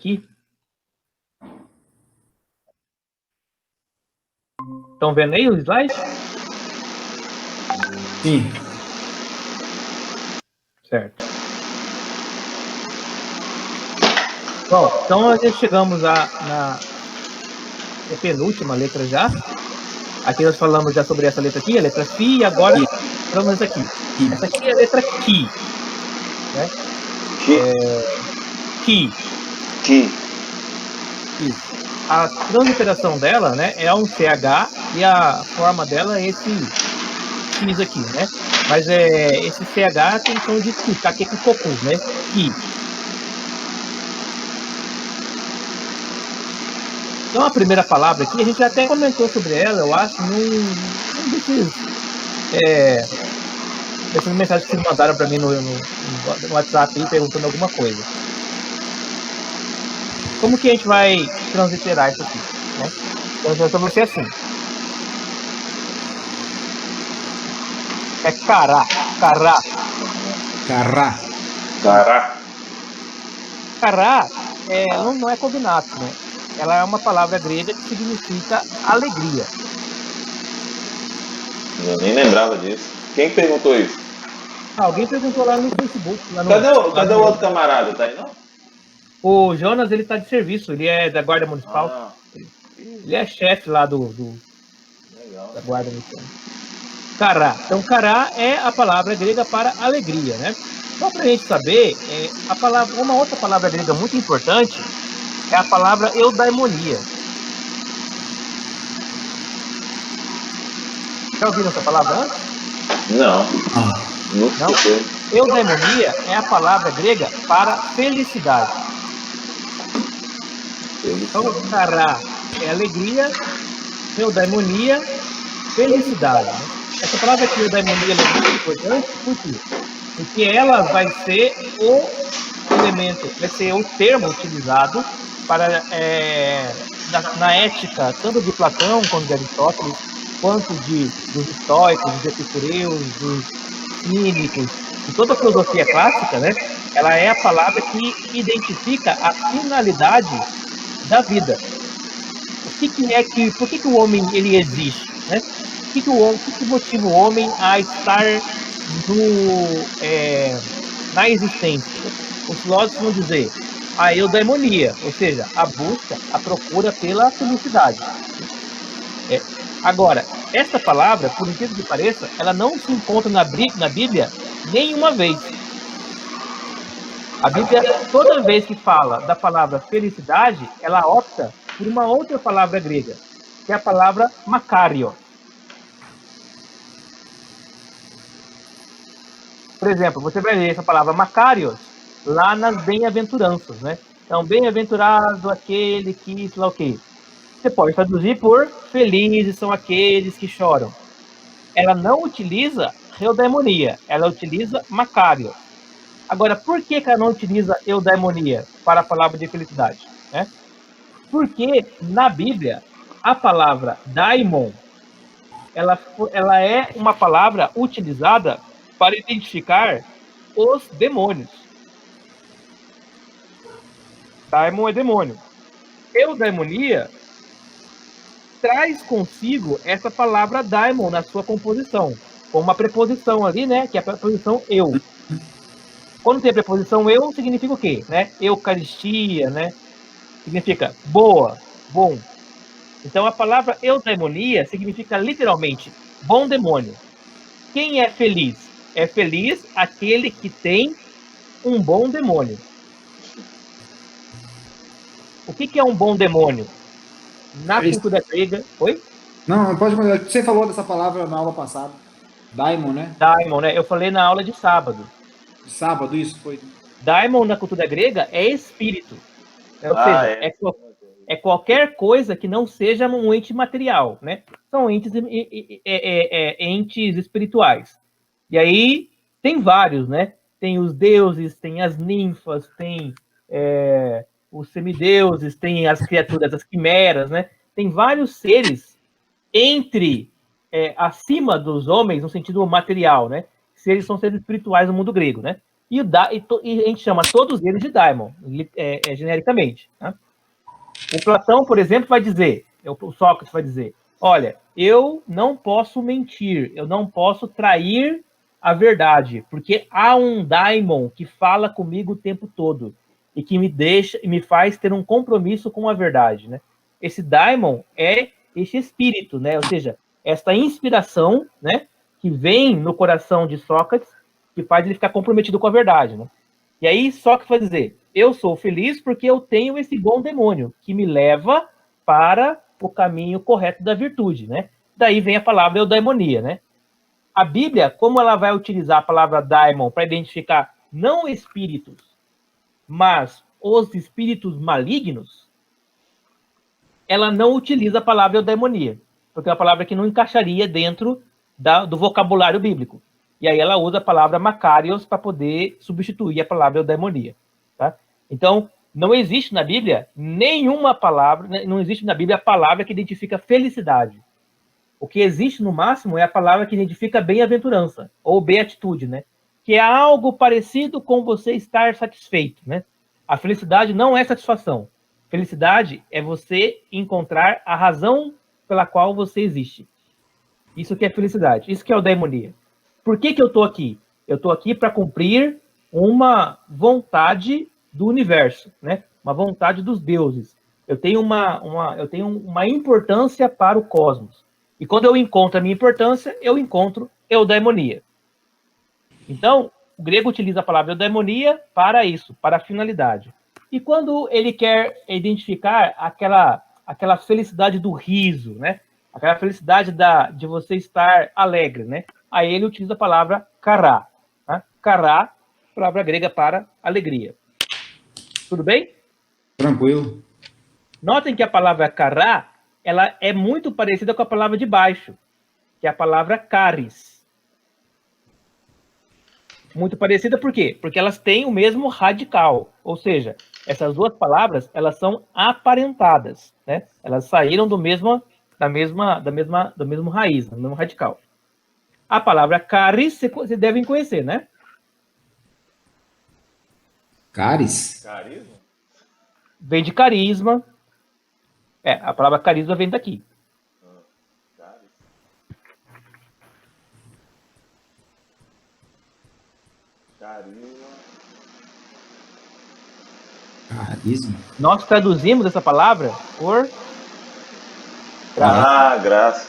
aqui. Estão vendo aí o slide? Sim. Certo. Bom, então nós já chegamos na penúltima letra já. Aqui nós falamos já sobre essa letra aqui, a letra Fi, e agora falamos essa aqui. Essa aqui é a letra Ki. Né? Ki. Isso. A transliteração dela, né, é um CH e a forma dela é esse X aqui, né? Mas esse CH tem som de Ki, Kakekoku, né? Ki. Então, a primeira palavra aqui, a gente até comentou sobre ela, eu acho, num dessas mensagens que vocês mandaram para mim no WhatsApp aí, perguntando alguma coisa. Como que a gente vai transliterar isso aqui? Né? Então, vai ser assim. É cará. Cará. Cará. Cará. Cará não é cognato, né? Ela é uma palavra grega que significa alegria. Eu nem lembrava disso. Quem perguntou isso? Alguém perguntou lá no Facebook. Cadê o outro camarada? Tá aí, não? O Jonas, ele tá de serviço, ele é da Guarda Municipal. Ah. Ele é chefe lá da Guarda Municipal. Cará. Então, cará é a palavra grega para alegria, né? Só para a gente saber, uma outra palavra grega muito importante é a palavra eudaimonia. Já ouviram essa palavra antes? Não. Não? Eudaimonia é a palavra grega para felicidade. Então, cará é alegria, eudaimonia, felicidade. Né? Essa palavra aqui, eudaimonia, é muito importante, por quê? Porque ela vai ser o elemento, vai ser o termo utilizado para, na ética, tanto de Platão quanto de Aristóteles, quanto dos estoicos, dos epicureus, dos cínicos, de toda a filosofia clássica, né? Ela é a palavra que identifica a finalidade da vida. Por que o homem ele existe, né? O que motiva o homem a estar na existência? Os filósofos vão dizer a eudaimonia, ou seja, a busca, a procura pela felicidade. Agora, essa palavra, por incrível que pareça, ela não se encontra na Bíblia nenhuma vez. A Bíblia, toda vez que fala da palavra felicidade, ela opta por uma outra palavra grega, que é a palavra makarios. Por exemplo, você vai ler essa palavra makarios lá nas bem-aventuranças, né? Então, bem-aventurado aquele que, sei lá o quê. Você pode traduzir por felizes são aqueles que choram. Ela não utiliza eudaimonia, ela utiliza makarios. Agora, por que ela não utiliza eudaimonia para a palavra de felicidade? Né? Porque na Bíblia, a palavra daimon, ela é uma palavra utilizada para identificar os demônios. Daimon é demônio. Eudaimonia traz consigo essa palavra daimon na sua composição, com uma preposição ali, né, que é a preposição eu. Quando tem a preposição eu, significa o quê? Né? Eucaristia, né? Significa boa, bom. Então, a palavra eudaimonia significa literalmente bom demônio. Quem é feliz? É feliz aquele que tem um bom demônio. O que é um bom demônio? Na cultura grega... Oi? Não, pode mandar. Você falou dessa palavra na aula passada. Daimon, né? Daimon, né? Eu falei na aula de sábado. Sábado, isso foi. Daimon, na cultura grega, é espírito. Ou seja, é qualquer coisa que não seja um ente material, né? São entes espirituais. E aí tem vários, né? Tem os deuses, tem as ninfas, tem os semideuses, tem as criaturas, as quimeras, né? Tem vários seres acima dos homens no sentido material, né? Seres são seres espirituais no mundo grego, né? E a gente chama todos eles de daimon, genericamente. Né? O Platão, por exemplo, vai dizer, o Sócrates vai dizer, olha, eu não posso mentir, eu não posso trair a verdade, porque há um daimon que fala comigo o tempo todo e que me faz ter um compromisso com a verdade, né? Esse daimon é esse espírito, né? Ou seja, esta inspiração, né, que vem no coração de Sócrates, que faz ele ficar comprometido com a verdade, né? E aí Sócrates vai dizer, eu sou feliz porque eu tenho esse bom demônio que me leva para o caminho correto da virtude, né? Daí vem a palavra eudaimonia, né? A Bíblia, como ela vai utilizar a palavra daimon para identificar não espíritos, mas os espíritos malignos, ela não utiliza a palavra eudaimonia, porque é uma palavra que não encaixaria dentro do vocabulário bíblico. E aí ela usa a palavra Macarios para poder substituir a palavra eudaimonia. Tá? Então, não existe na Bíblia nenhuma palavra, não existe na Bíblia a palavra que identifica felicidade. O que existe no máximo é a palavra que identifica bem-aventurança, ou beatitude, né? Que é algo parecido com você estar satisfeito, né? A felicidade não é satisfação. Felicidade é você encontrar a razão pela qual você existe. Isso que é felicidade, isso que é eudaimonia. Por que eu estou aqui? Eu estou aqui para cumprir uma vontade do universo, né? Uma vontade dos deuses. Eu tenho uma importância para o cosmos. E quando eu encontro a minha importância, eu encontro eudaimonia. Então, o grego utiliza a palavra eudaimonia para isso, para a finalidade. E quando ele quer identificar aquela felicidade do riso, né? Aquela felicidade de você estar alegre, né? Aí ele utiliza a palavra kará. Né? Kará, palavra grega para alegria. Tudo bem? Tranquilo. Notem que a palavra kará, ela é muito parecida com a palavra de baixo, que é a palavra caris. Muito parecida por quê? Porque elas têm o mesmo radical, ou seja, essas duas palavras, elas são aparentadas, né? Elas saíram da mesma raiz, do mesmo radical. A palavra caris, vocês devem conhecer, né? Caris? Carisma? Vem de carisma. A palavra carisma vem daqui. Carisma? Nós traduzimos essa palavra por graça.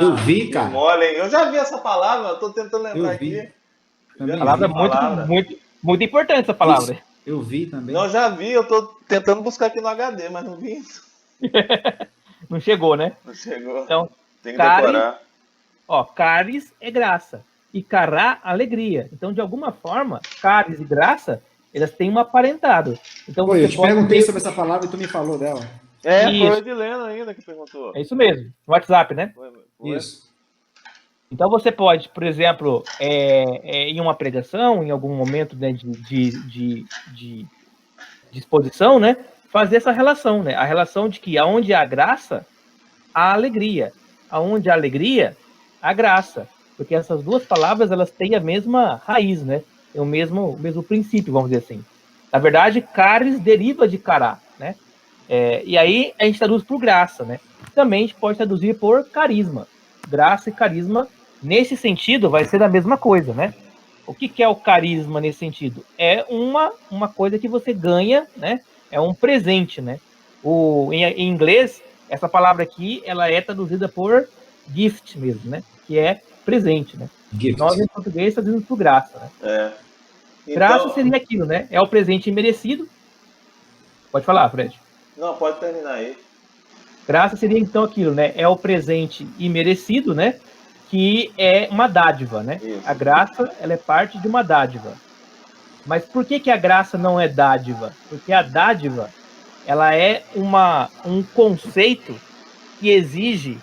Eu vi, cara. Mole, hein? Eu já vi essa palavra, eu tô tentando lembrar aqui. Palavra muito importante essa palavra. Isso, eu vi também. Não, já vi, eu tô tentando buscar aqui no HD, mas não vi isso. Não chegou, né? Não chegou. Então, tem que decorar. Caris é graça. E cará, alegria. Então, de alguma forma, caris e graça, elas têm um aparentado. Então, eu te perguntei sobre essa palavra e tu me falou dela. Foi o Edileno ainda que perguntou. É isso mesmo. No WhatsApp, né? Foi. Isso. Então, você pode, por exemplo, em uma pregação, em algum momento, né, de exposição, né, fazer essa relação, né? A relação de que aonde há graça, há alegria. Aonde há alegria, há graça. Porque essas duas palavras, elas têm a mesma raiz, né? É o mesmo princípio, vamos dizer assim. Na verdade, caris deriva de cará, né? E aí a gente traduz por graça, né? Também a gente pode traduzir por carisma. Graça e carisma, nesse sentido, vai ser a mesma coisa, né? O que é o carisma nesse sentido? É uma coisa que você ganha, né? É um presente, né? Em inglês, essa palavra aqui, ela é traduzida por gift mesmo, né? Que é presente, né? Gift. Nós, em português, traduzimos por graça, né? Então... Graça seria aquilo, né? É o presente imerecido. Pode falar, Fred. Não, pode terminar aí. Graça seria, então, aquilo, né? É o presente imerecido, né? Que é uma dádiva, né? Isso. A graça, ela é parte de uma dádiva. Mas por que a graça não é dádiva? Porque a dádiva, ela é um conceito que exige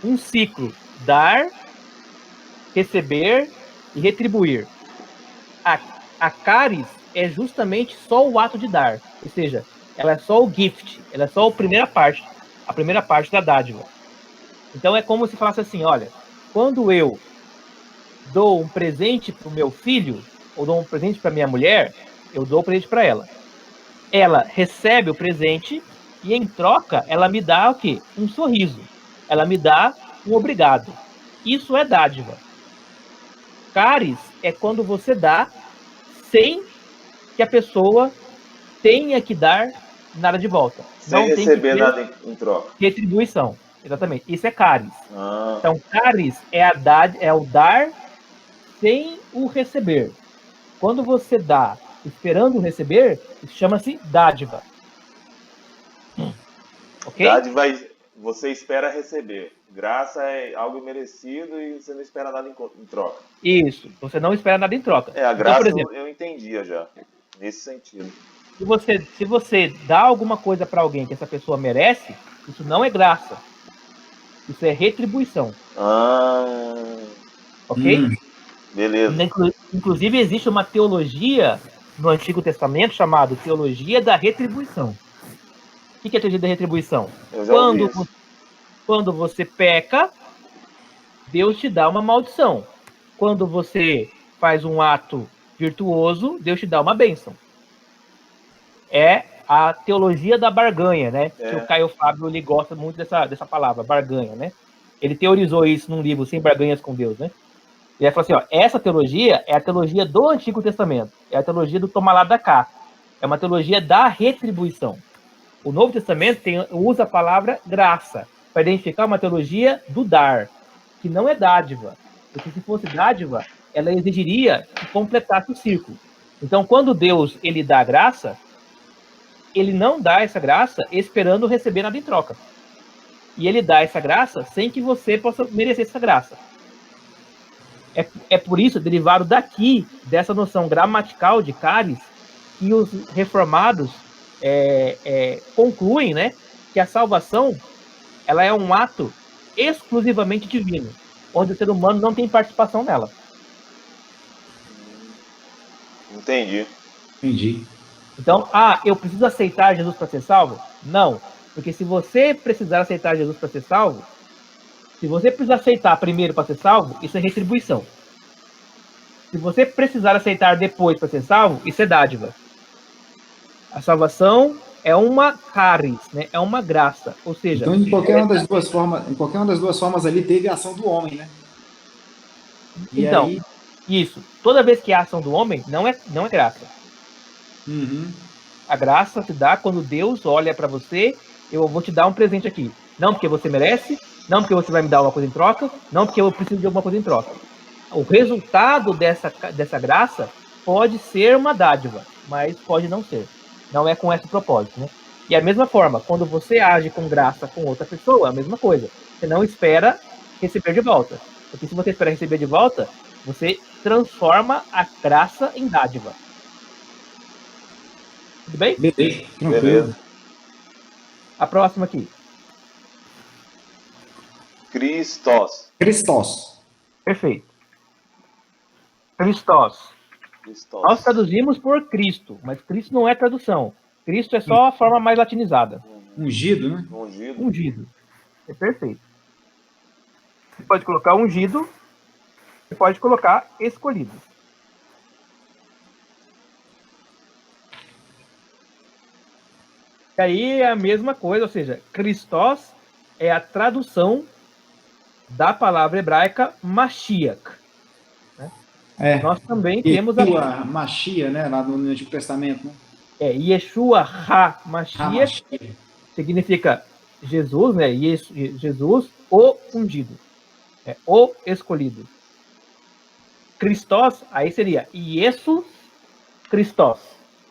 um ciclo. Dar, receber e retribuir. A caris é justamente só o ato de dar. Ou seja, ela é só o gift. Ela é só a primeira parte da dádiva. Então é como se falasse assim, olha, quando eu dou um presente para o meu filho, ou dou um presente para minha mulher, eu dou o presente para ela. Ela recebe o presente e, em troca, ela me dá o quê? Um sorriso. Ela me dá um obrigado. Isso é dádiva. Caris é quando você dá sem que a pessoa tenha que dar nada de volta. Sem Não tem que receber ter nada em troca. retribuição. Exatamente. Isso é caris. Ah, Então, caris é o dar sem o receber. Quando você dá esperando receber, isso chama-se dádiva. Ok? dádiva você espera receber. Graça é algo imerecido e você não espera nada em troca. Isso. Você não espera nada em troca. A graça Então, por exemplo, eu entendia já, nesse sentido. se você dá alguma coisa para alguém que essa pessoa merece, isso não é graça. Isso é retribuição. Ok? Beleza. Inclusive, existe uma teologia no Antigo Testamento chamada teologia da retribuição. O que é a teologia da retribuição? Eu já ouvi isso. Quando você peca, Deus te dá uma maldição. Quando você faz um ato virtuoso, Deus te dá uma bênção. É a teologia da barganha, né? Que o Caio Fábio ele gosta muito dessa palavra, barganha, né? Ele teorizou isso num livro, Sem Barganhas com Deus, né? E ele falou assim, ó, essa teologia é a teologia do Antigo Testamento, é a teologia do tomar lá da cá, é uma teologia da retribuição. O Novo Testamento usa a palavra graça para identificar uma teologia do dar, que não é dádiva, porque se fosse dádiva, ela exigiria que completasse o círculo. Então, quando Deus ele dá graça, ele não dá essa graça esperando receber nada em troca. E ele dá essa graça sem que você possa merecer essa graça. É por isso, derivado daqui, dessa noção gramatical de caris, que os reformados concluem, né, que a salvação ela é um ato exclusivamente divino, onde o ser humano não tem participação nela. Entendi. Então, eu preciso aceitar Jesus para ser salvo? Não, porque se você precisar aceitar Jesus para ser salvo, se você precisar aceitar primeiro para ser salvo, isso é retribuição. Se você precisar aceitar depois para ser salvo, isso é dádiva. A salvação é uma caris, né? É uma graça, ou seja... Então, em qualquer uma das duas formas ali, teve a ação do homem, né? Então, isso. Toda vez que há ação do homem, não é graça. A graça se dá quando Deus olha para você, eu vou te dar um presente aqui. Não porque você merece, não porque você vai me dar uma coisa em troca, não porque eu preciso de alguma coisa em troca. O resultado dessa graça pode ser uma dádiva, mas pode não ser. Não é com esse propósito, né? E a mesma forma, quando você age com graça com outra pessoa, a mesma coisa. Você não espera receber de volta. Porque se você espera receber de volta, você transforma a graça em dádiva. Tudo bem? Beleza. A próxima aqui. Christos. Perfeito. Christos. Nós traduzimos por Cristo, mas Cristo não é tradução. Cristo é só a forma mais latinizada. Ungido, né? Ungido. É perfeito. Você pode colocar ungido, você pode colocar escolhido. E aí é a mesma coisa, ou seja, Christos é a tradução da palavra hebraica Mashiach. Né? Nós também temos a Mashiach, né? Lá no Antigo Testamento, né? Yeshua HaMashiach significa Jesus, né? Jesus, o ungido. O escolhido. Christos, aí seria Jesus Christos.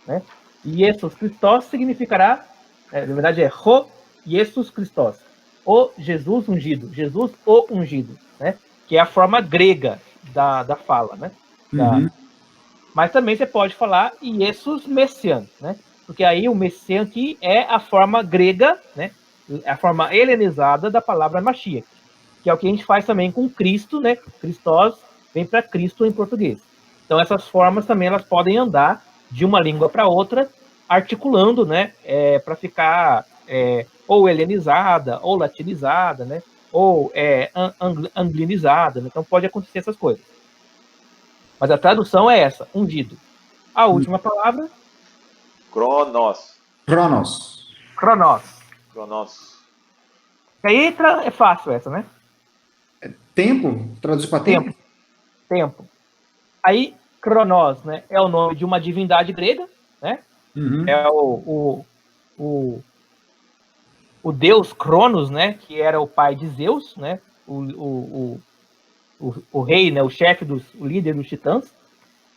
Né? Jesus Christos significará, na verdade é Jesus Christos. O Jesus ungido. Jesus o ungido. Né? Que é a forma grega da fala. Né? Mas também você pode falar Jesus Messian, né? Porque aí o Messian aqui é a forma grega, né? A forma helenizada da palavra Mashiach, que é o que a gente faz também com Cristo, né? Christos vem para Cristo em português. Então essas formas também elas podem andar de uma língua para outra, articulando, né? Para ficar ou helenizada, ou latinizada, né? Ou anglinizada. Né? Então pode acontecer essas coisas. Mas a tradução é essa, ungido. A última palavra, Cronos. Cronos. Cronos. Cronos. E aí é fácil essa, né? Tempo? Traduz para tempo? Tempo. Aí, Cronos, né, é o nome de uma divindade grega, né? Uhum. É o deus Cronos, né? Que era o pai de Zeus, né? O rei, né? O chefe, o líder dos titãs.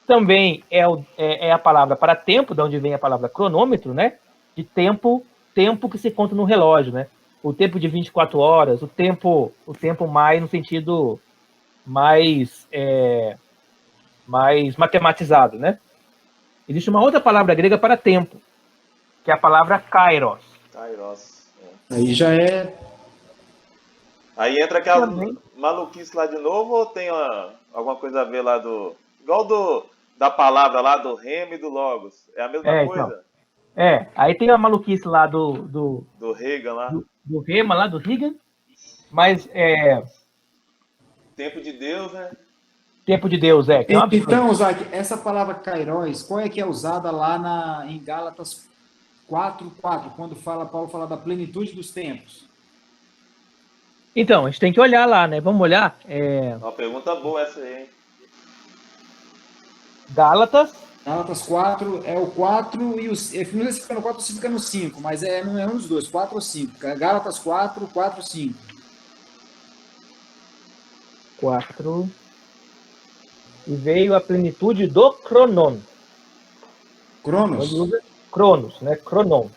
Também é a palavra para tempo, de onde vem a palavra cronômetro, né? De tempo que se conta no relógio, né? O tempo de 24 horas, o tempo mais no sentido mais matematizado, né? Existe uma outra palavra grega para tempo, que é a palavra kairos. Kairos. Aí já é. Aí entra aquela Também. maluquice lá de novo, ou tem alguma coisa a ver lá do... Igual da palavra lá do remo e do logos. É a mesma coisa? Então. Aí tem a maluquice lá do Reagan lá. do Rema, lá do Reagan, mas Tempo de Deus, né? tempo de Deus, que é um absurdo. Então, Zac, essa palavra kairos, qual é que é usada lá em Gálatas 4:4, quando Paulo fala da plenitude dos tempos? Então, a gente tem que olhar lá, né? Vamos olhar. Uma pergunta boa essa aí, hein? Gálatas 4 é o 4 e o. Não sei se fica no 4 ou se fica no 5, mas não é um dos dois, 4 ou 5. Gálatas 4, 5. 4. E veio a plenitude do Cronon. Cronos? Cronos, né? Cronon.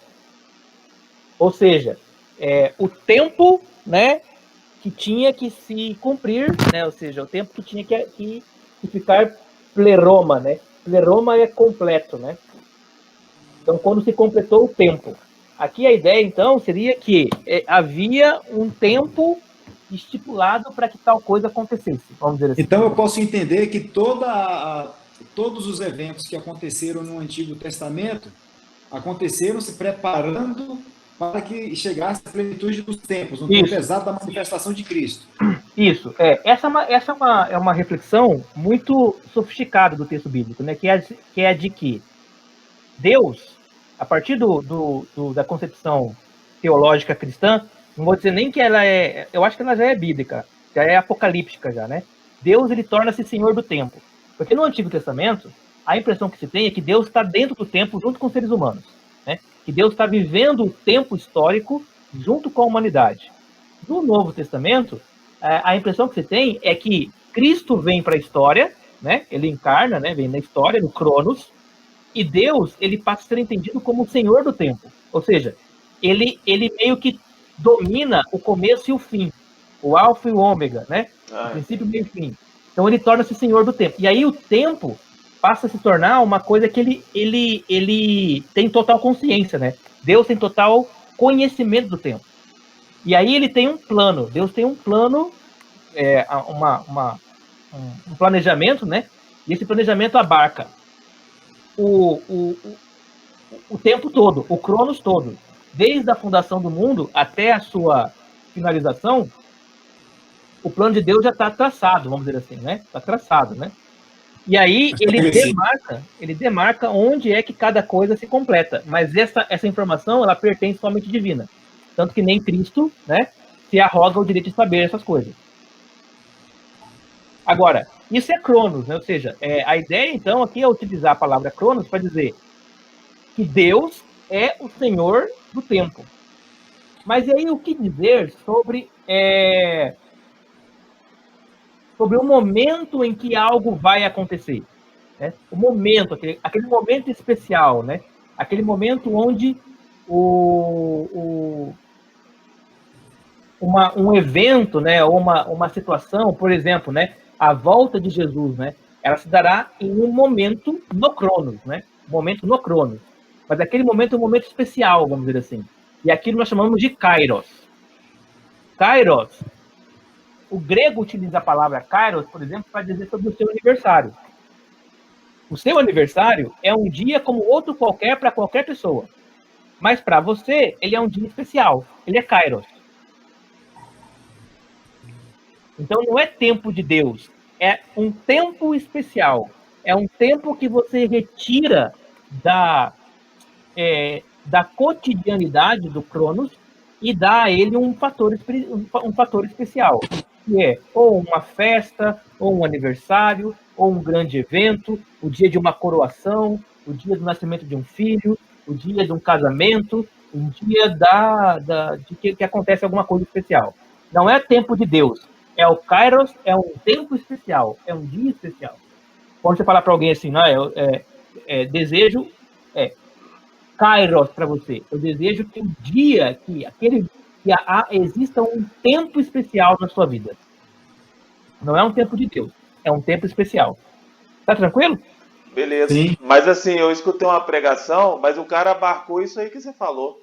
Ou seja, o tempo, né? Que tinha que se cumprir, né? Ou seja, o tempo que tinha que ficar pleroma, né? Pleroma é completo, né? Então, quando se completou o tempo. Aqui a ideia, então, seria que havia um tempo estipulado para que tal coisa acontecesse, vamos dizer assim. Então, eu posso entender que todos os eventos que aconteceram no Antigo Testamento aconteceram se preparando para que chegasse a plenitude dos tempos, no tempo exato da manifestação de Cristo. Isso. Essa é uma reflexão muito sofisticada do texto bíblico, né? Que é de que Deus, a partir da concepção teológica cristã, não vou dizer nem que ela eu acho que ela já é bíblica, já é apocalíptica já, né? Deus, ele torna-se senhor do tempo. Porque no Antigo Testamento, a impressão que se tem é que Deus está dentro do tempo junto com os seres humanos, né? Que Deus está vivendo o tempo histórico junto com a humanidade. No Novo Testamento, a impressão que se tem é que Cristo vem para a história, né? Ele encarna, né? Vem na história, no Cronos, e Deus, ele passa a ser entendido como o senhor do tempo. Ou seja, ele meio que domina o começo e o fim. O alfa e o ômega, né? O princípio, meio e fim. Então ele torna-se senhor do tempo. E aí o tempo passa a se tornar uma coisa que ele tem total consciência, né? Deus tem total conhecimento do tempo. E aí ele tem um plano. Deus tem um plano, um planejamento, né? E esse planejamento abarca o tempo todo, o Cronos todo. Desde a fundação do mundo até a sua finalização, o plano de Deus já está traçado, vamos dizer assim, né? Está traçado, né? E aí ele demarca onde é que cada coisa se completa. Mas essa informação, ela pertence somente à divina. Tanto que nem Cristo, né, se arroga o direito de saber essas coisas. Agora, isso é Cronos, né? Ou seja, a ideia, então, aqui é utilizar a palavra Cronos para dizer que Deus é o Senhor do tempo. Mas e aí o que dizer sobre o momento em que algo vai acontecer? Né? O momento, aquele momento especial, né? Aquele momento onde um evento, né, ou uma situação, por exemplo, né, a volta de Jesus, né, ela se dará em um momento no Cronos, né, momento no Cronos. Mas aquele momento é um momento especial, vamos dizer assim. E aquilo nós chamamos de Kairos. Kairos, o grego utiliza a palavra Kairos, por exemplo, para dizer sobre o seu aniversário. O seu aniversário é um dia como outro qualquer para qualquer pessoa. Mas para você, ele é um dia especial. Ele é Kairos. Então não é tempo de Deus, é um tempo especial. É um tempo que você retira da cotidianidade do Cronos e dá a ele um fator especial, que é ou uma festa, ou um aniversário, ou um grande evento, o dia de uma coroação, o dia do nascimento de um filho, o dia de um casamento, um dia de que acontece alguma coisa especial. Não é tempo de Deus, é o Kairos, é um tempo especial, é um dia especial. Quando você falar para alguém assim, não, desejo Kairos para você. Eu desejo que um dia exista um tempo especial na sua vida. Não é um tempo de Deus, é um tempo especial. Tá tranquilo? Beleza. Sim. Mas assim, eu escutei uma pregação, mas o cara abarcou isso aí que você falou.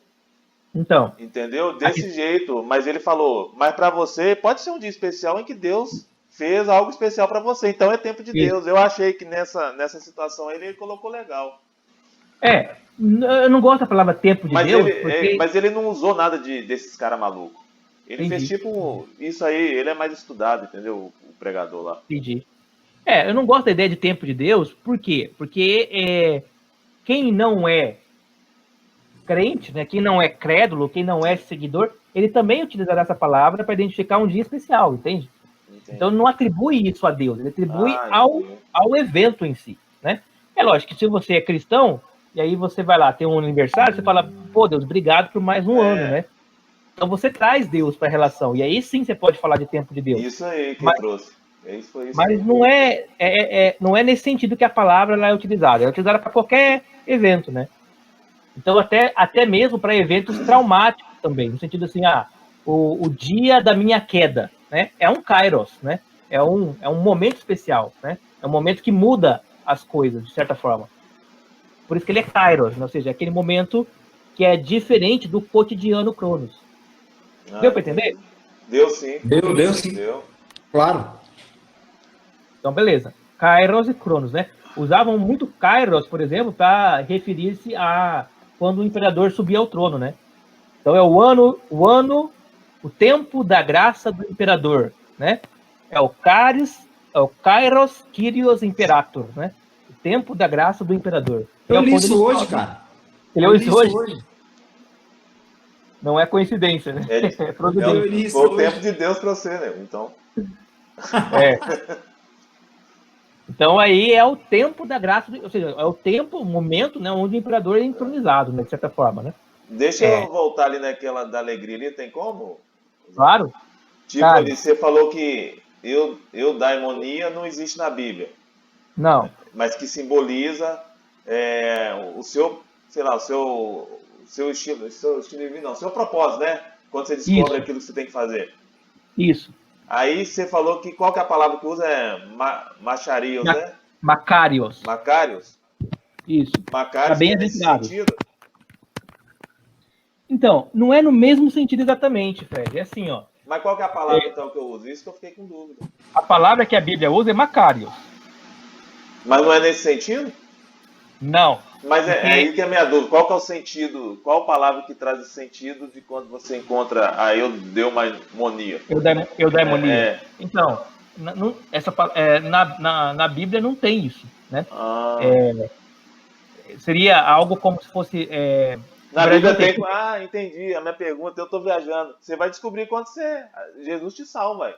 Então. Entendeu? Desse jeito. Mas ele falou, mas para você pode ser um dia especial em que Deus fez algo especial para você. Então é tempo de Deus. Eu achei que nessa situação ele colocou legal. Eu não gosto da palavra tempo de Deus. Mas ele não usou nada desses caras malucos. Ele fez tipo isso aí, ele é mais estudado, entendeu? O pregador lá. Entendi. Eu não gosto da ideia de tempo de Deus, por quê? Porque quem não é crente, né, quem não é crédulo, quem não é seguidor, ele também utilizará essa palavra para identificar um dia especial, entende? Então não atribui isso a Deus, ele atribui ao evento em si, né? É lógico que se você é cristão, e aí você vai lá, tem um aniversário, você fala, pô, Deus, obrigado por mais um ano, né? Então você traz Deus para a relação, e aí sim você pode falar de tempo de Deus. Isso aí que trouxe. Isso mas não é nesse sentido que a palavra ela é utilizada para qualquer evento, né? Então até mesmo para eventos traumáticos também, no sentido assim, o dia da minha queda, né? É um kairos, né? É um momento especial, né? É um momento que muda as coisas, de certa forma. Por isso que ele é kairos, né? Ou seja, é aquele momento que é diferente do cotidiano Cronos. Deu para entender? Deu sim. Deu sim. Claro. Então, beleza. Kairos e Cronos, né? Usavam muito Kairos, por exemplo, para referir-se a quando o imperador subia ao trono, né? Então é o tempo da graça do imperador, né? É o Kairos Kyrios Imperator, né? O tempo da graça do imperador. Eu li isso hoje, cara. Você leu isso hoje? Não é coincidência, né? Foi o tempo de Deus para você, né? Então. Então aí é o tempo da graça, ou seja, é o momento, né, onde o imperador é entronizado, né, de certa forma, né? Deixa eu voltar ali naquela da alegria ali, tem como? Claro. Tipo, ali, você falou que eudaimonia não existe na Bíblia. Não. Mas que simboliza o seu, sei lá, o seu estilo de vida, não, o seu propósito, né? Quando você descobre aquilo que você tem que fazer. Isso. Aí você falou que qual que é a palavra que usa? Macharios, né? Macarios. Macarios? Isso. Macarios, tá bem nesse sentido? Então, não é no mesmo sentido exatamente, Fred. É assim, ó. Mas qual que é a palavra, então, que eu uso? Isso que eu fiquei com dúvida. A palavra que a Bíblia usa é Macarios. Mas não é nesse sentido? Não. Mas é aí que é a minha dúvida. Qual que é o sentido, qual palavra que traz o sentido de quando você encontra a eudaimonia? Eudaimonia. Então, na Bíblia não tem isso, né? Seria algo como se fosse... na Bíblia tem... entendi. A minha pergunta, eu estou viajando. Você vai descobrir quando Jesus te salva.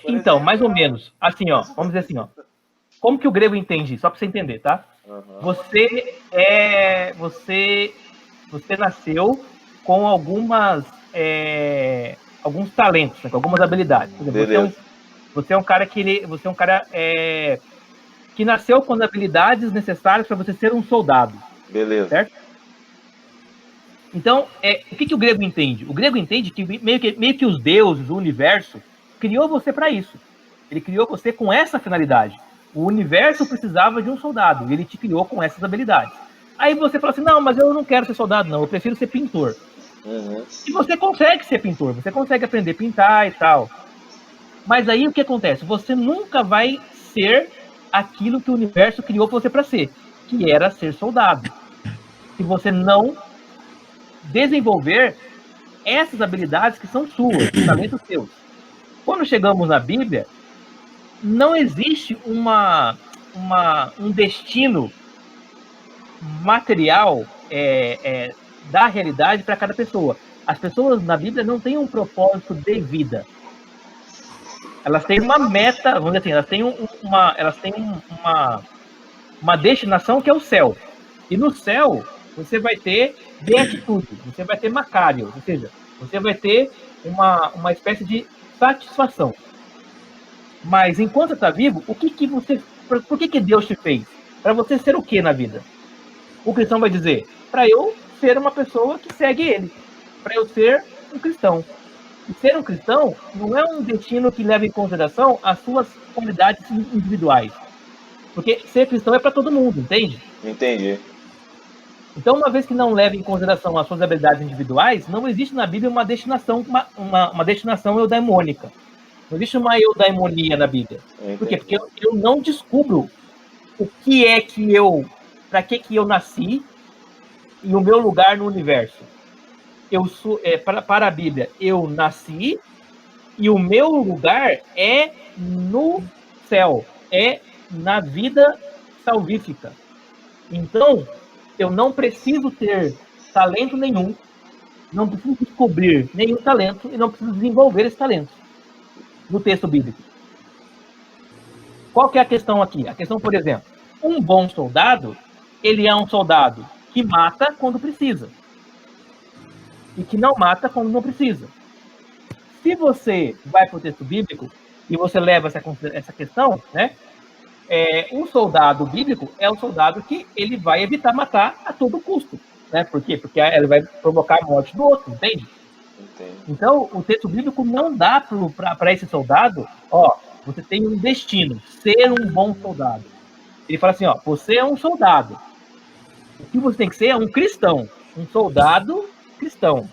Então, mais ou menos. Assim, ó. Vamos dizer assim, ó. Como que o grego entende? Só para você entender, tá? Uhum. Você nasceu com alguns talentos, né, com algumas habilidades. Por exemplo, você é um cara que nasceu com as habilidades necessárias para você ser um soldado. Beleza. Certo? Então, o que o grego entende? O grego entende que meio que os deuses, o universo, criou você para isso. Ele criou você com essa finalidade. O universo precisava de um soldado, e ele te criou com essas habilidades. Aí você fala assim, não, mas eu não quero ser soldado, não, eu prefiro ser pintor. Uhum. E você consegue ser pintor, você consegue aprender a pintar e tal. Mas aí o que acontece? Você nunca vai ser aquilo que o universo criou você para ser, que era ser soldado. Se você não desenvolver essas habilidades que são suas, talentos seus. Quando chegamos na Bíblia, não existe um destino material da realidade para cada pessoa. As pessoas na Bíblia não têm um propósito de vida. Elas têm uma meta, vamos dizer assim, elas têm uma destinação que é o céu. E no céu, você vai ter beatitude, você vai ter macário, ou seja, você vai ter uma espécie de satisfação. Mas enquanto você está vivo, por que Deus te fez? Para você ser o que na vida? O cristão vai dizer, para eu ser uma pessoa que segue ele, para eu ser um cristão. E ser um cristão não é um destino que leva em consideração as suas qualidades individuais. Porque ser cristão é para todo mundo, entende? Entendi. Então, uma vez que não leva em consideração as suas habilidades individuais, não existe na Bíblia uma destinação, uma destinação eudaimônica. Não existe uma eudaimonia na Bíblia. Entendi. Por quê? Porque eu não descubro o que é que para que eu nasci e o meu lugar no universo. Para a Bíblia, eu nasci e o meu lugar é no céu, é na vida salvífica. Então, eu não preciso ter talento nenhum, não preciso descobrir nenhum talento e não preciso desenvolver esse talento no texto bíblico. Qual que é a questão aqui? A questão, por exemplo, um bom soldado, ele é um soldado que mata quando precisa e que não mata quando não precisa. Se você vai para o texto bíblico e você leva essa questão, né? Um soldado bíblico é um soldado que ele vai evitar matar a todo custo, né? Por quê? Porque ele vai provocar a morte do outro, entende? Entendi. Então, o texto bíblico não dá para esse soldado, você tem um destino, ser um bom soldado. Ele fala assim, você é um soldado. O que você tem que ser é um cristão, um soldado cristão.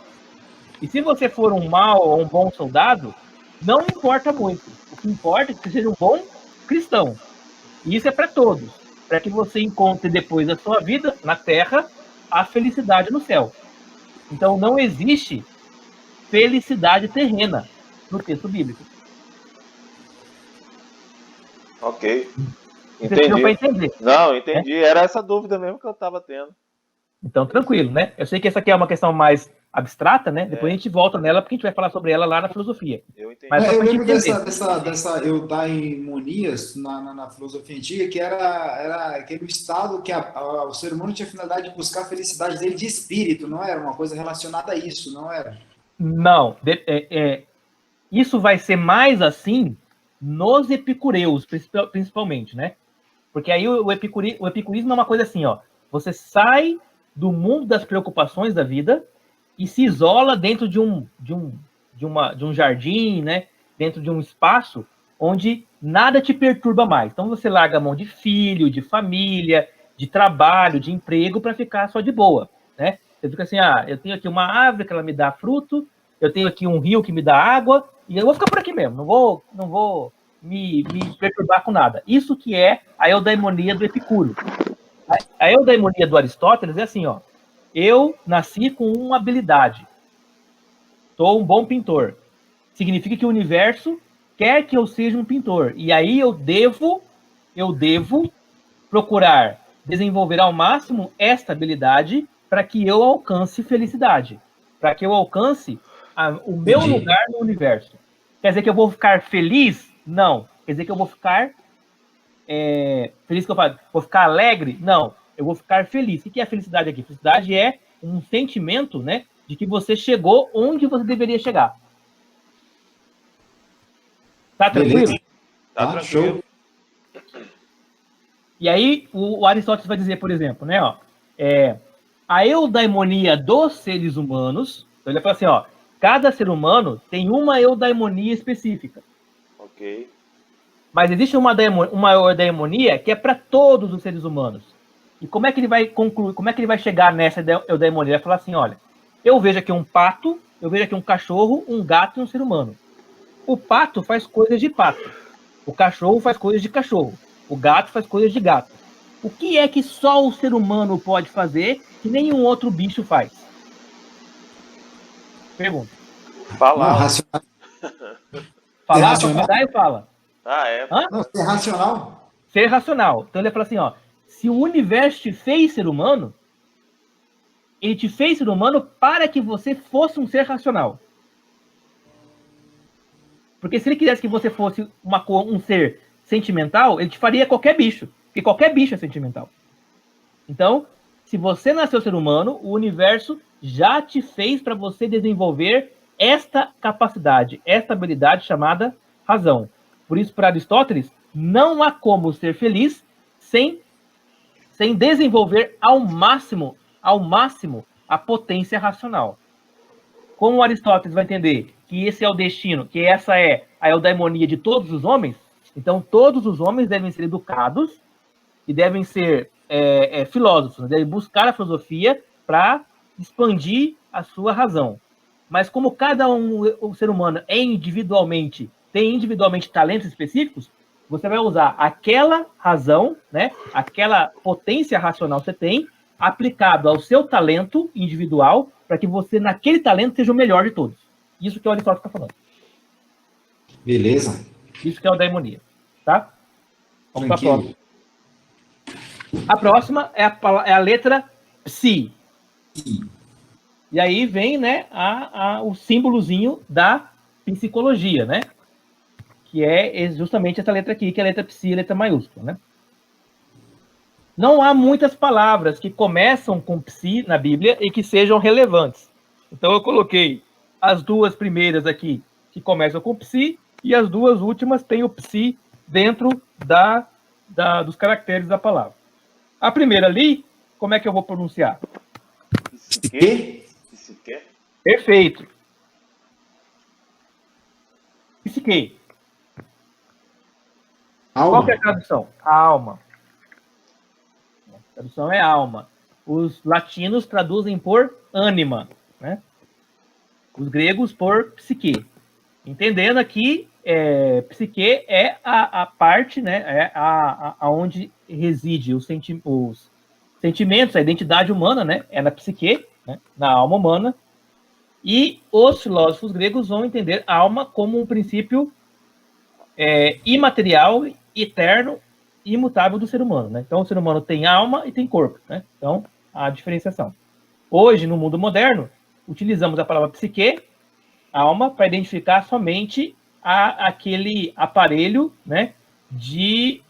E se você for um mau ou um bom soldado, não importa muito. O que importa é que você seja um bom cristão. E isso é para todos, para que você encontre depois da sua vida na terra a felicidade no céu. Então não existe felicidade terrena no texto bíblico. Ok. Você deu para Entendi. entender. Não, entendi. Era essa dúvida mesmo que eu estava tendo. Então, tranquilo, né? Eu sei que essa aqui é uma questão mais abstrata, né? Depois a gente volta nela, porque a gente vai falar sobre ela lá na filosofia. Eu entendi. Mas só Eu pra gente lembro entender. dessa eudaimonias na filosofia antiga, que era aquele estado que o ser humano tinha a finalidade de buscar a felicidade dele de espírito, não era uma coisa relacionada a isso, não era? Não, isso vai ser mais assim nos epicureus, principalmente, né? Porque aí o epicurismo é uma coisa assim, você sai do mundo das preocupações da vida e se isola dentro de um jardim, né? Dentro de um espaço onde nada te perturba mais. Então você larga a mão de filho, de família, de trabalho, de emprego para ficar só de boa, né? Você fica assim, eu tenho aqui uma árvore que ela me dá fruto, eu tenho aqui um rio que me dá água e eu vou ficar por aqui mesmo, não vou me perturbar com nada. Isso que é a eudaimonia do Epicuro. A eudaimonia do Aristóteles é assim, eu nasci com uma habilidade, sou um bom pintor. Significa que o universo quer que eu seja um pintor. E aí eu devo procurar desenvolver ao máximo esta habilidade para que eu alcance felicidade, para que eu alcance o meu lugar no universo. Quer dizer que eu vou ficar feliz? Não. Quer dizer que eu vou ficar feliz, que eu falo, vou ficar alegre? Não. Eu vou ficar feliz. O que é a felicidade aqui? Felicidade é um sentimento, né, de que você chegou onde você deveria chegar. Tá tranquilo? Tá tranquilo. Show. E aí o Aristóteles vai dizer, por exemplo, né, a eudaimonia dos seres humanos, então ele fala assim, cada ser humano tem uma eudaimonia específica. Ok. Mas existe uma eudaimonia que é para todos os seres humanos. E como é que ele vai concluir, como é que ele vai chegar nessa eudaimonia? Ele vai falar assim, olha, eu vejo aqui um pato, eu vejo aqui um cachorro, um gato e um ser humano. O pato faz coisas de pato. O cachorro faz coisas de cachorro. O gato faz coisas de gato. O que é que só o ser humano pode fazer que nenhum outro bicho faz? Pergunta. Falar. Não, Falar, racional. papagaio fala. Ah, é. Hã? Não, ser racional? Ser racional. Então ele fala assim, ó, se o universo te fez ser humano, ele te fez ser humano para que você fosse um ser racional. Porque se ele quisesse que você fosse um ser sentimental, ele te faria qualquer bicho. Porque qualquer bicho é sentimental. Então, se você nasceu ser humano, o universo já te fez para você desenvolver esta capacidade, esta habilidade chamada razão. Por isso, para Aristóteles, não há como ser feliz sem desenvolver ao máximo a potência racional. Como Aristóteles vai entender que esse é o destino, que essa é a eudaimonia de todos os homens, então todos os homens devem ser educados e devem ser filósofos, devem buscar a filosofia para expandir a sua razão. Mas como cada o ser humano tem individualmente talentos específicos, você vai usar aquela razão, né, aquela potência racional que você tem, aplicado ao seu talento individual, para que você, naquele talento, seja o melhor de todos. Isso que o Aristóteles está falando. Beleza. Isso que é o daimonia. Tá? Vamos para a Tranquilo. próxima. A próxima é a letra psi. E aí vem, né, o símbolozinho da psicologia, né? Que é justamente essa letra aqui, que é a letra psi, a letra maiúscula, né? Não há muitas palavras que começam com psi na Bíblia e que sejam relevantes. Então eu coloquei as duas primeiras aqui que começam com psi e as duas últimas têm o psi dentro dos caracteres da palavra. A primeira ali, como é que eu vou pronunciar? Psique? Psique? Perfeito. Psique. Alma. Qual que é a tradução? Alma. A tradução é alma. Os latinos traduzem por ânima, né? Os gregos por psique. Entendendo aqui, psique é a parte, né? É aonde reside os sentimentos, a identidade humana, né? É na psique, né? Na alma humana. E os filósofos gregos vão entender a alma como um princípio imaterial, eterno e imutável do ser humano, né? Então, o ser humano tem alma e tem corpo, né? Então, a diferenciação. Hoje, no mundo moderno, utilizamos a palavra psique, alma, para identificar somente aquele aparelho, né? De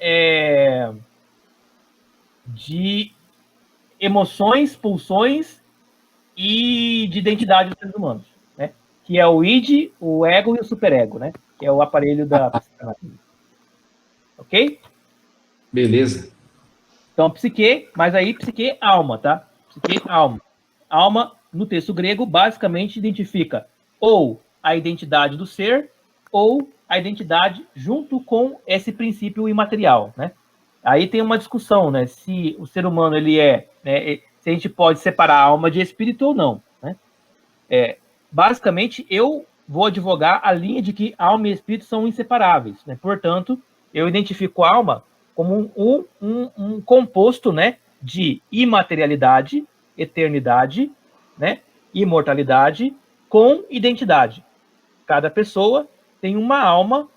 emoções, pulsões e de identidade dos seres humanos, né? Que é o id, o ego e o superego, né? Que é o aparelho da psicanálise. Ok? Beleza. Então, psique, mas aí psique, alma, tá? Psique, alma. Alma, no texto grego, basicamente identifica ou a identidade do ser ou a identidade junto com esse princípio imaterial, né? Aí tem uma discussão, né? Se o ser humano, ele né, se a gente pode separar a alma de espírito ou não, né? Basicamente, eu vou advogar a linha de que alma e espírito são inseparáveis, né? Portanto, eu identifico a alma como um composto, né, de imaterialidade, eternidade, né, imortalidade com identidade. Cada pessoa tem uma alma,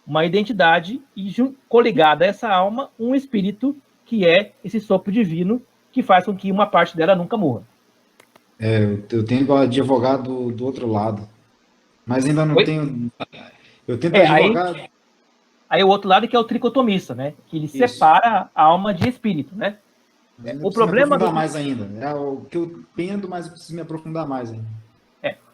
uma identidade e coligada a essa alma um espírito que é esse sopro divino que faz com que uma parte dela nunca morra. Eu tenho advogado do outro lado, mas ainda não tenho. Eu tento advogar. Aí o outro lado que é o tricotomista, né? Que ele separa a alma de espírito, né? O problema me aprofundar mais ainda. É o que eu tendo, mas eu preciso me aprofundar mais ainda.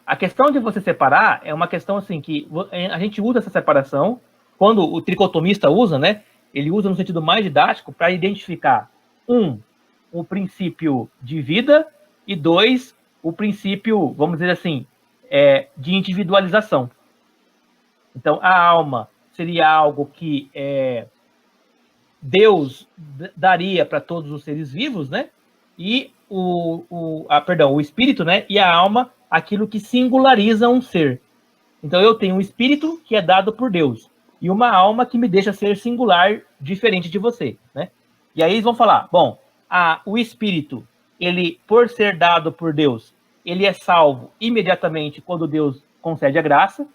A questão de você separar é uma questão assim que a gente usa essa separação quando o tricotomista usa, né? Ele usa no sentido mais didático para identificar o princípio de vida e o princípio, vamos dizer assim, de individualização. Então, a alma seria algo que Deus daria para todos os seres vivos, né? E o espírito, né? E a alma, aquilo que singulariza um ser. Então, eu tenho um espírito que é dado por Deus e uma alma que me deixa ser singular, diferente de você, né? E aí eles vão falar, bom, o espírito, ele, por ser dado por Deus, ele é salvo imediatamente quando Deus concede a graça.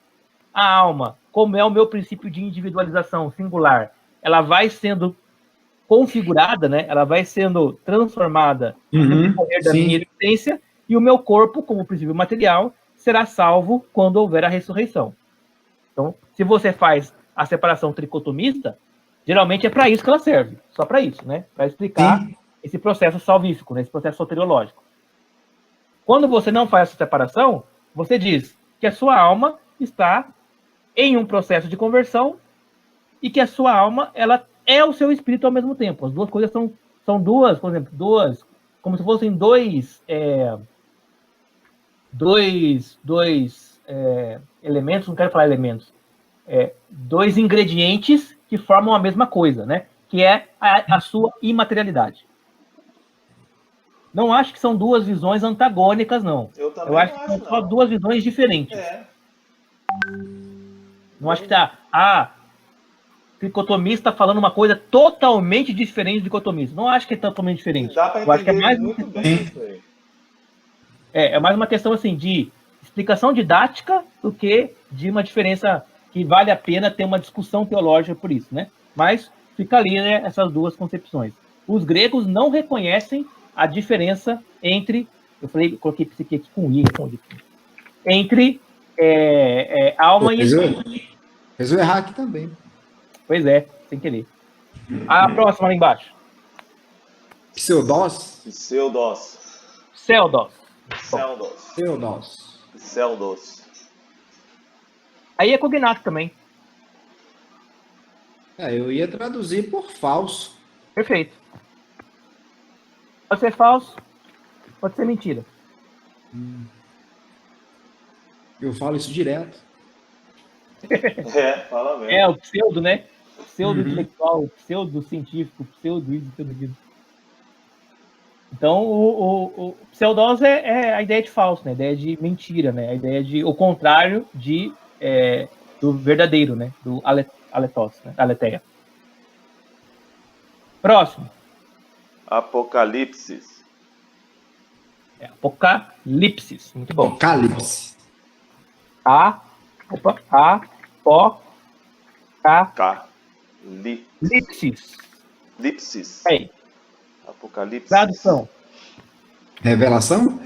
A alma, como é o meu princípio de individualização singular, ela vai sendo configurada, né? Ela vai sendo transformada no poder da minha existência, e o meu corpo, como princípio material, será salvo quando houver a ressurreição. Então, se você faz a separação tricotomista, geralmente é para isso que ela serve, só para isso, né? Para explicar esse processo salvífico, né? Esse processo soteriológico. Quando você não faz essa separação, você diz que a sua alma está em um processo de conversão e que a sua alma, ela é o seu espírito ao mesmo tempo. As duas coisas são duas, por exemplo, como se fossem dois elementos, não quero falar elementos, dois ingredientes que formam a mesma coisa, né? Que é a sua imaterialidade. Não acho que são duas visões antagônicas, não. Eu acho que são só duas visões diferentes. Não acho que tricotomista falando uma coisa totalmente diferente de dicotomista. Não acho que é totalmente diferente. Dá para eu acho que é mais muito bem isso aí. É mais uma questão assim de explicação didática do que de uma diferença que vale a pena ter uma discussão teológica por isso, né? Mas fica ali, né, essas duas concepções. Os gregos não reconhecem a diferença entre, coloquei psique aqui com I, entre alma e espírito. Mas eu errar aqui também. Pois é, sem querer. A próxima lá embaixo. Pseudos. Aí é cognato também. Eu ia traduzir por falso. Perfeito. Pode ser falso, pode ser mentira. Eu falo isso direto. Fala mesmo. O pseudo, né? Pseudo intelectual, pseudo científico, pseudo isso, pseudo aquilo. Então, o pseudos é a ideia de falso, né? A ideia de mentira, né? A ideia de o contrário do verdadeiro, né? Do aletos, né? Aletheia. Próximo. Apocalipse. Apocalipse. Muito bom. Apocalipse. Lipsis. Aí. Apocalipse. Tradução. Revelação.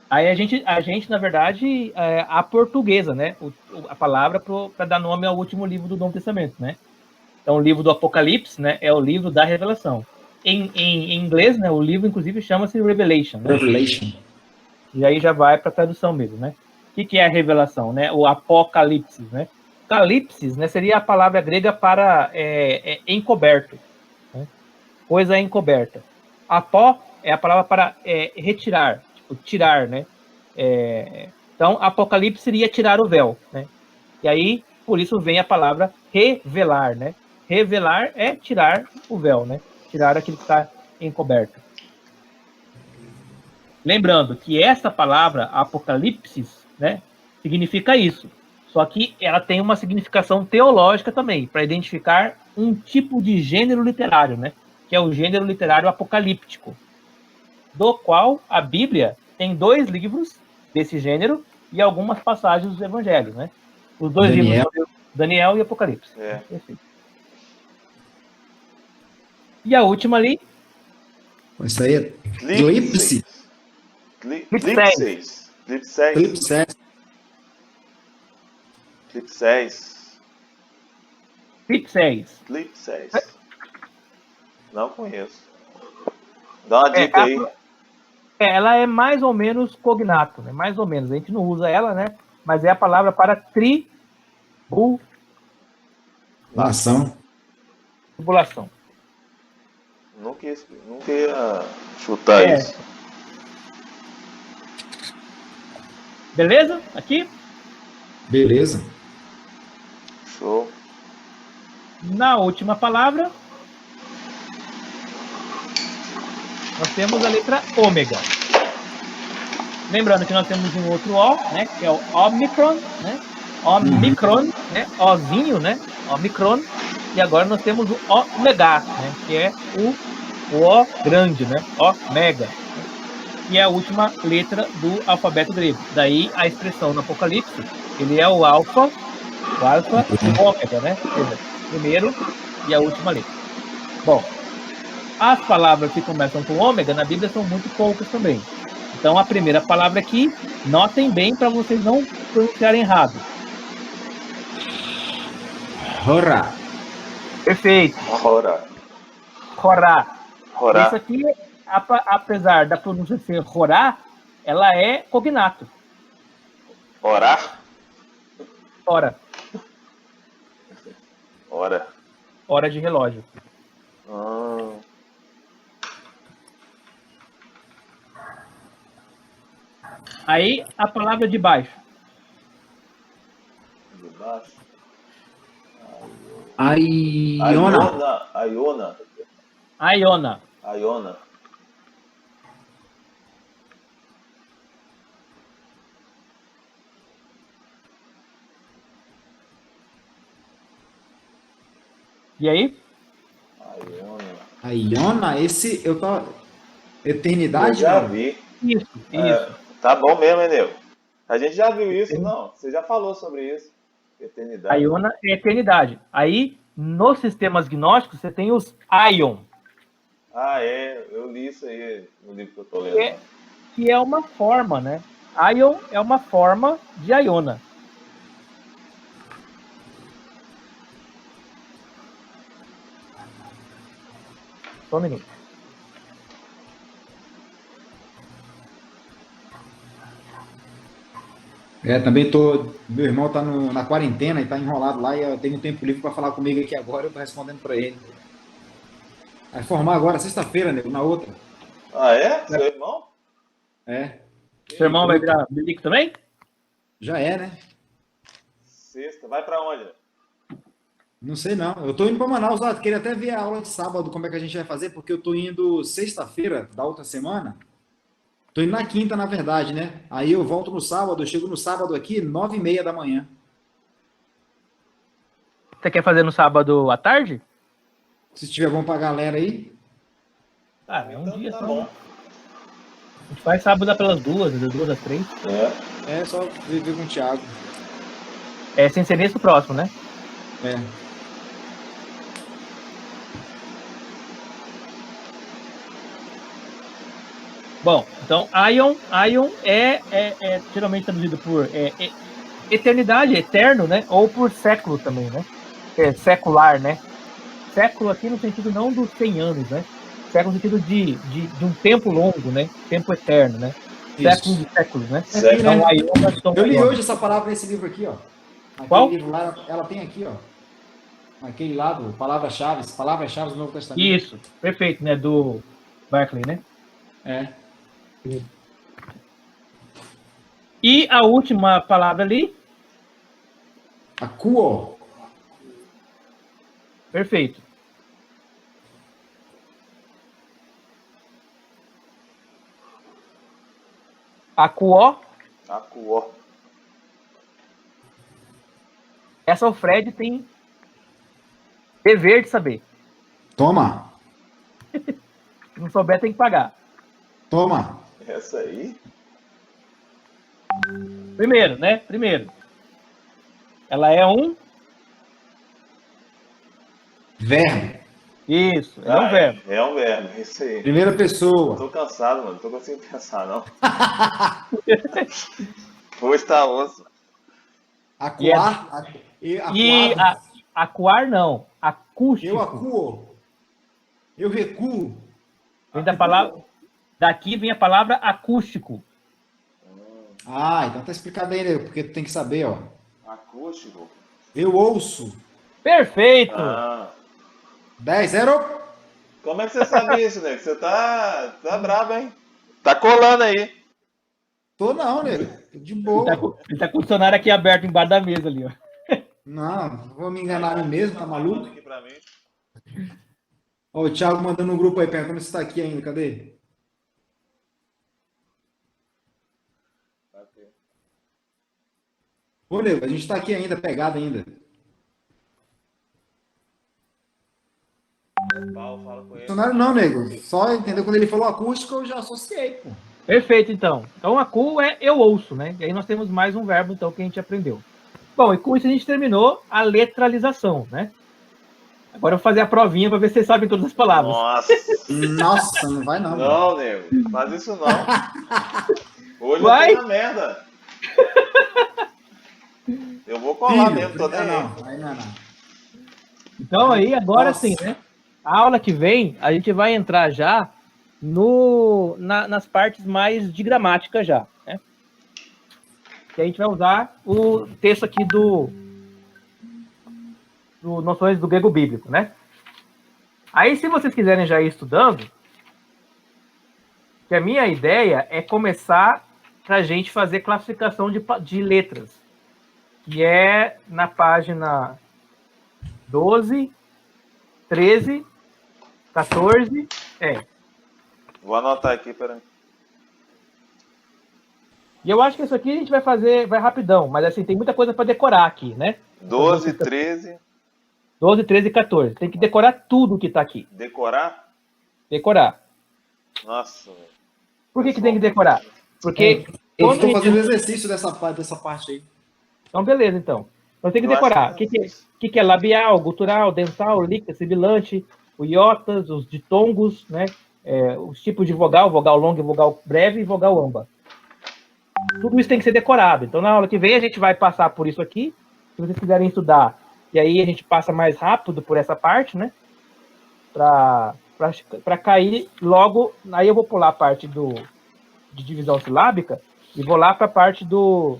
Aí a gente na verdade, a portuguesa, né? A palavra para dar nome ao último livro do Novo Testamento, né? Então, o livro do Apocalipse, né, é o livro da revelação. Em inglês, né, o livro, inclusive, chama-se Revelation. Né? Revelation. E aí já vai para a tradução mesmo, né? O que é a revelação, né? O Apocalipse, né? Calipsis, né, seria a palavra grega para encoberto. Né? Coisa encoberta. Apó é a palavra para retirar, tipo, tirar, né? Então, Apocalipse seria tirar o véu, né? E aí, por isso vem a palavra revelar, né? Revelar é tirar o véu, né? Tirar aquilo que está encoberto. Lembrando que essa palavra, apocalipse, né, significa isso. Só que ela tem uma significação teológica também, para identificar um tipo de gênero literário, né? Que é o gênero literário apocalíptico, do qual a Bíblia tem 2 livros desse gênero e algumas passagens dos evangelhos, né? Os 2 livros, Daniel e Apocalipse. Perfeito. E a última ali. Isso aí é Eclipse. Não conheço. Dá uma dica aí. Ela é mais ou menos cognato, né? Mais ou menos. A gente não usa ela, né? Mas é a palavra para tribulação. Nunca ia chutar isso. Beleza? Aqui? Beleza. Show. Na última palavra, nós temos a letra ômega. Lembrando que nós temos um outro O, né? Que é o Omicron, né? Omicron, né? Ozinho, né? Omicron. E agora nós temos o Ômega, né? Que é o O grande, né? Ômega. e é a última letra do alfabeto grego. Daí a expressão no Apocalipse, ele é o alfa e o ômega, né? Ou seja, primeiro e a última letra. Bom, as palavras que começam com ômega na Bíblia são muito poucas também. Então a primeira palavra aqui, notem bem para vocês não pronunciarem errado. Horá. Perfeito. Ora. Rorá. Rorá. Isso aqui, apesar da pronúncia ser rorá, ela é cognato. Orar. Hora. Ora. Hora de relógio. Aí, a palavra de baixo. De baixo. Aiona. Aiona. Aiona. Aiona. E aí? Aiona, esse eu tava. Eternidade? Eu já não? vi. Isso. Tá bom mesmo, hein, nego? A gente já viu isso, não? Você já falou sobre isso. Eternidade. Aiona é eternidade. Aí, nos sistemas gnósticos, você tem os Aion, Ah, é. Eu li isso aí no livro que eu tô lendo. que é uma forma, né? Aion é uma forma de Aiona. Só um minuto. Também tô. Meu irmão tá na quarentena e tá enrolado lá e eu tenho um tempo livre para falar comigo aqui agora, eu tô respondendo para ele. Vai formar agora, sexta-feira, nego, na outra. Ah, é? Seu irmão? É. Seu irmão vai virar milico também? Já é, né? Sexta. Vai pra onde? Não sei não. Eu tô indo para Manaus, queria até ver a aula de sábado, como é que a gente vai fazer, porque eu tô indo sexta-feira da outra semana. Tô indo na quinta, na verdade, né? Aí eu volto no sábado, eu chego no sábado aqui, 9h30 da manhã. Você quer fazer no sábado à tarde? Se tiver bom pra galera aí. Ah, é um Então dia tá só. bom. A gente faz sábado pelas 2, das 2 às 3. É só viver com o Thiago. É sem ser nesse próximo, né? É. Bom, então Aion é geralmente traduzido por eternidade, eterno, né? Ou por século também, né? É secular, né? Século aqui no sentido não dos 100 anos, né? Século no sentido de um tempo longo, né? Tempo eterno, né? Séculos de séculos, né? Então, Aion, eu li hoje essa palavra nesse livro aqui, ó. Aquele Qual? livro lá, ela tem aqui, ó. Naquele lado, palavras-chave do Novo Testamento. Isso, perfeito, né? Do Barclay, né? É. E a última palavra ali? Acuo. Perfeito. Acuó. Acuó. Essa o Fred tem dever de saber. Toma. Se não souber, tem que pagar. Toma. Essa aí? Primeiro, né? Primeiro. Ela é um... Verbo. Isso, é um verbo. É um verbo, isso aí. Primeira pessoa. Tô cansado, mano. Não tô conseguindo pensar, não. Vou estar osso. Acuar. Acuar não. Acústico. Eu acuo. Eu recuo. Vem da palavra... Daqui vem a palavra acústico. Ah, então tá explicado aí, né? Porque tu tem que saber, ó. Acústico? Eu ouço. Perfeito! 10-0. Como é que você sabe isso, né? Você tá bravo, hein? Tá colando aí. Tô não, né? De boa. Ele tá com o dicionário aqui aberto embaixo da mesa ali, ó. Não vou me enganar a mim mesmo, tá maluco? Aqui pra mim. Ó, o Thiago mandando um grupo aí, perguntando se tá aqui ainda. Cadê? Ô, Nego, a gente tá aqui ainda, pegado ainda. Paulo, fala com ele. Dicionário não, nego. Só entendeu? Quando ele falou acústico, eu já associei, pô. Perfeito, então. Então, a cu é eu ouço, né? E aí nós temos mais um verbo, então, que a gente aprendeu. Bom, e com isso a gente terminou a letralização, né? Agora eu vou fazer a provinha para ver se vocês sabem todas as palavras. Nossa, não vai não. Não, nego, faz isso não. Hoje Vai? eu tô na merda. Eu vou colar mesmo, tô nem aí. Não. Então aí, agora Nossa. sim, né? A aula que vem, a gente vai entrar já nas partes mais de gramática já, né? Que a gente vai usar o texto aqui do Noções do Grego Bíblico, né? Aí, se vocês quiserem já ir estudando, que a minha ideia é começar para a gente fazer classificação de letras, que é na página 12, 13, 14, Vou anotar aqui, peraí. E eu acho que isso aqui a gente vai fazer, vai rapidão, mas assim, tem muita coisa para decorar aqui, né? 12, 13. 12, 13 e 14. Tem que decorar tudo que está aqui. Decorar? Decorar. Nossa, velho. Por que tem que decorar? Porque Eu estou fazendo exercício dessa parte aí. Então, beleza, então. Então tem que decorar. O que é labial, gutural, dental, líquido, sibilante, o iotas, os ditongos, né? Os tipos de vogal longa, vogal breve e vogal amba. Tudo isso tem que ser decorado. Então, na aula que vem, a gente vai passar por isso aqui. Se vocês quiserem estudar, e aí a gente passa mais rápido por essa parte, né? Para cair logo. Aí eu vou pular a parte de divisão silábica e vou lá para a parte do